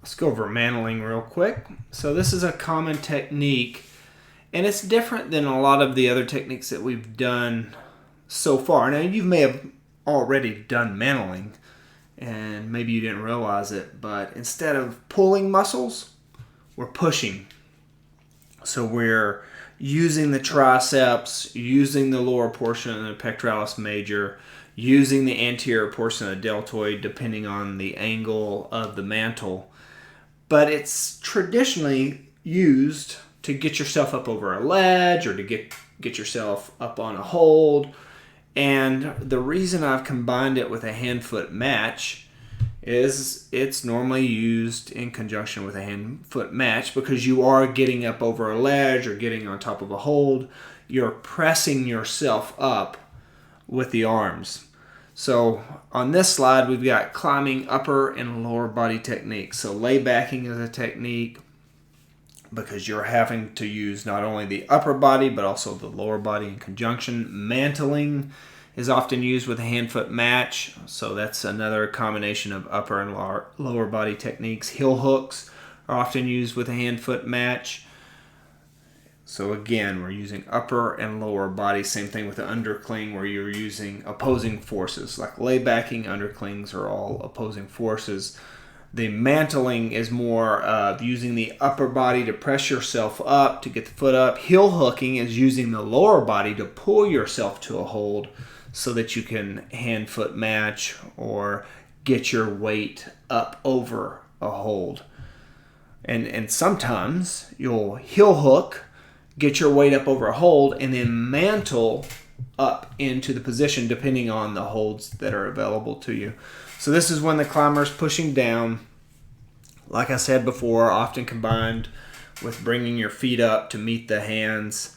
Let's go over mantling real quick. So this is a common technique, and it's different than a lot of the other techniques that we've done so far. Now, you may have already done mantling, and maybe you didn't realize it, but instead of pulling muscles, we're pushing. So we're using the triceps, using the lower portion of the pectoralis major, using the anterior portion of the deltoid, depending on the angle of the mantle. But it's traditionally used to get yourself up over a ledge or to get yourself up on a hold. And the reason I've combined it with a hand-foot match is it's normally used in conjunction with a hand-foot match because you are getting up over a ledge or getting on top of a hold. You're pressing yourself up with the arms. So on this slide, we've got climbing upper and lower body techniques. So lay backing is a technique because you're having to use not only the upper body but also the lower body in conjunction. Mantling is often used with a hand-foot match, so that's another combination of upper and lower body techniques. Heel hooks are often used with a hand-foot match. So again, we're using upper and lower body. Same thing with the undercling where you're using opposing forces. Like lay backing, underclings are all opposing forces. The mantling is more of using the upper body to press yourself up to get the foot up. Heel hooking is using the lower body to pull yourself to a hold so that you can hand-foot match or get your weight up over a hold. And sometimes you'll heel hook, get your weight up over a hold, and then mantle up into the position depending on the holds that are available to you. So this is when the climber is pushing down. Like I said before, often combined with bringing your feet up to meet the hands.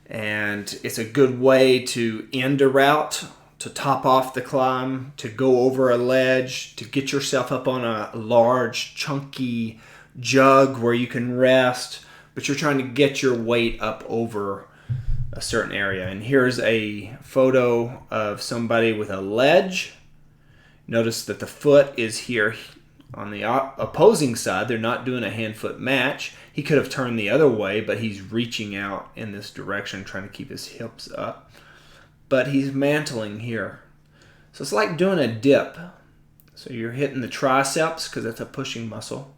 And it's a good way to end a route, to top off the climb, to go over a ledge, to get yourself up on a large, chunky jug where you can rest, but you're trying to get your weight up over a certain area. And here's a photo of somebody with a ledge. Notice that the foot is here on the opposing side. They're not doing a hand-foot match. He could have turned the other way, but he's reaching out in this direction, trying to keep his hips up. But he's mantling here. So it's like doing a dip. So you're hitting the triceps because that's a pushing muscle.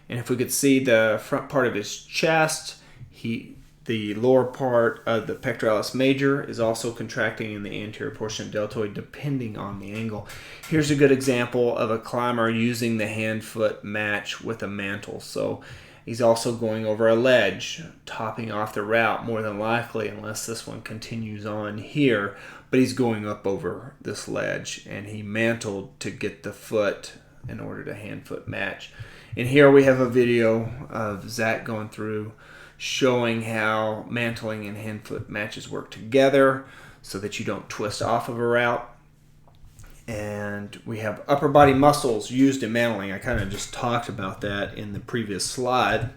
And if we could see the front part of his chest, the lower part of the pectoralis major is also contracting in the anterior portion of the deltoid depending on the angle. Here's a good example of a climber using the hand-foot match with a mantle. So he's also going over a ledge, topping off the route more than likely, unless this one continues on here. But he's going up over this ledge, and he mantled to get the foot in order to hand-foot match. And here we have a video of Zach going through showing how mantling and hand-foot matches work together so that you don't twist off of a route. And we have upper body muscles used in mantling. I kind of just talked about that in the previous slide.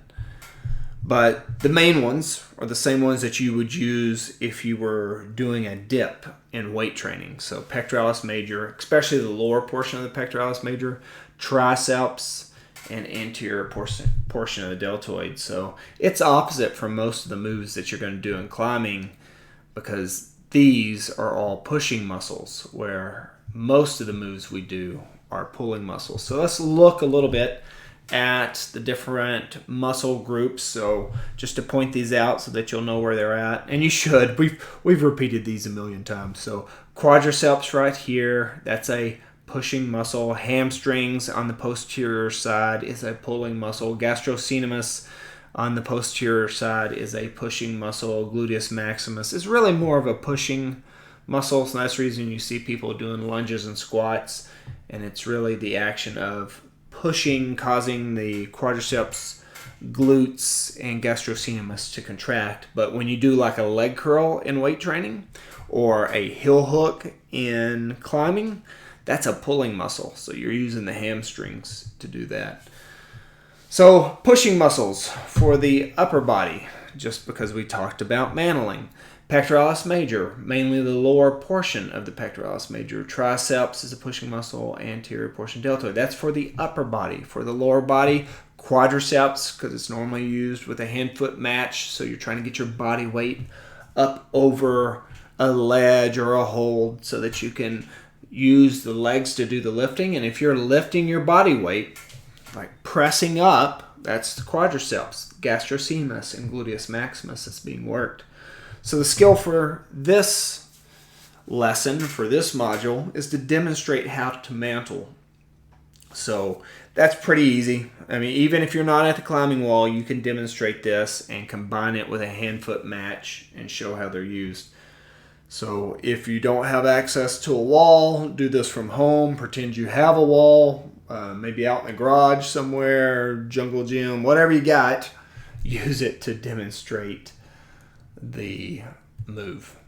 But the main ones are the same ones that you would use if you were doing a dip in weight training. So pectoralis major, especially the lower portion of the pectoralis major, triceps, and anterior portion of the deltoid. So it's opposite from most of the moves that you're going to do in climbing because these are all pushing muscles where most of the moves we do are pulling muscles. So let's look a little bit at the different muscle groups. So just to point these out so that you'll know where they're at, and you should. We've repeated these a million times. So quadriceps right here, that's a pushing muscle. Hamstrings on the posterior side is a pulling muscle. Gastrocnemius on the posterior side is a pushing muscle. Gluteus maximus is really more of a pushing muscle. So that's the reason you see people doing lunges and squats, and it's really the action of pushing causing the quadriceps, glutes, and gastrocnemius to contract. But when you do like a leg curl in weight training or a heel hook in climbing, that's a pulling muscle. So you're using the hamstrings to do that. So pushing muscles for the upper body, just because we talked about mantling. Pectoralis major, mainly the lower portion of the pectoralis major. Triceps is a pushing muscle, anterior portion deltoid. That's for the upper body. For the lower body, quadriceps, because it's normally used with a hand-foot match, so you're trying to get your body weight up over a ledge or a hold so that you can use the legs to do the lifting. And if you're lifting your body weight, like pressing up, that's the quadriceps, gastrocnemius, and gluteus maximus that's being worked. So the skill for this lesson, for this module, is to demonstrate how to mantle. So that's pretty easy. I mean, even if you're not at the climbing wall, you can demonstrate this and combine it with a hand-foot match and show how they're used. So if you don't have access to a wall, do this from home. Pretend you have a wall, maybe out in the garage somewhere, jungle gym, whatever you got. Use it to demonstrate the move.